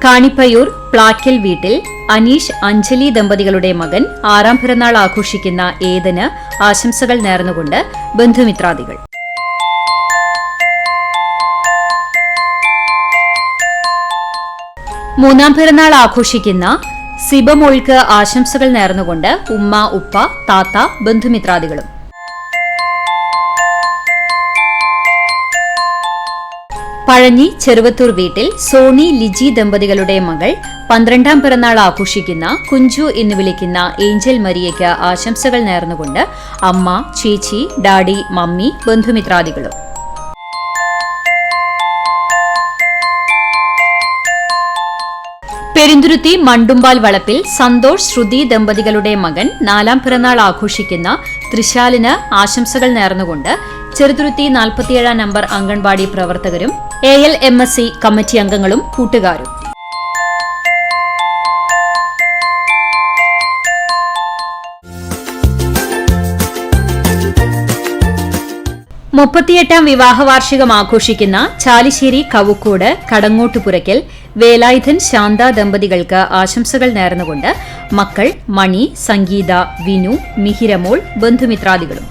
കാണിപ്പയൂർ പ്ലാക്കൽ വീട്ടിൽ അനീഷ് അഞ്ജലി ദമ്പതികളുടെ മകൻ 6ാം പിറന്നാൾ ആഘോഷിക്കുന്ന ഏദന് ആശംസകൾ നേർന്നുകൊണ്ട് ബന്ധുമിത്രാദികൾ. മൂന്നാം പിറന്നാൾ ആഘോഷിക്കുന്ന സിബമോൾക്ക് ആശംസകൾ നേർന്നുകൊണ്ട് ഉമ്മ, ഉപ്പ, താത്ത, ബന്ധുമിത്രാദികളും. പഴഞ്ഞി ചെറുവത്തൂർ വീട്ടിൽ സോണി ലിജി ദമ്പതികളുടെ മകൾ 12ാം പിറന്നാൾ ആഘോഷിക്കുന്ന കുഞ്ചു എന്ന് വിളിക്കുന്ന ഏഞ്ചൽ മരിയയ്ക്ക് ആശംസകൾ നേർന്നുകൊണ്ട് അമ്മ, ചേച്ചി, ഡാഡി, മമ്മി, ബന്ധുമിത്രാദികളും. പെരുന്തുരുത്തി മണ്ടുമ്പാൽ വളപ്പിൽ സന്തോഷ് ശ്രുതി ദമ്പതികളുടെ മകൻ 4ാം പിറന്നാൾ ആഘോഷിക്കുന്ന ത്രിശാലിന് ആശംസകൾ നേർന്നുകൊണ്ട് ചെറുതുരുത്തി 47 നമ്പർ അംഗൻവാടി പ്രവർത്തകരും ALMSC കമ്മിറ്റി അംഗങ്ങളും കൂട്ടുകാരും. മുപ്പത്തിയെട്ടാം വിവാഹ വാർഷികം ആഘോഷിക്കുന്ന ചാലിശ്ശേരി കവുക്കോട് കടങ്ങോട്ടുപുരയ്ക്കൽ വേലായുധൻ ശാന്ത ദമ്പതികൾക്ക് ആശംസകൾ നേർന്നുകൊണ്ട് മക്കൾ മണി, സംഗീത, വിനു, മിഹിരമോൾ, ബന്ധുമിത്രാദികളും.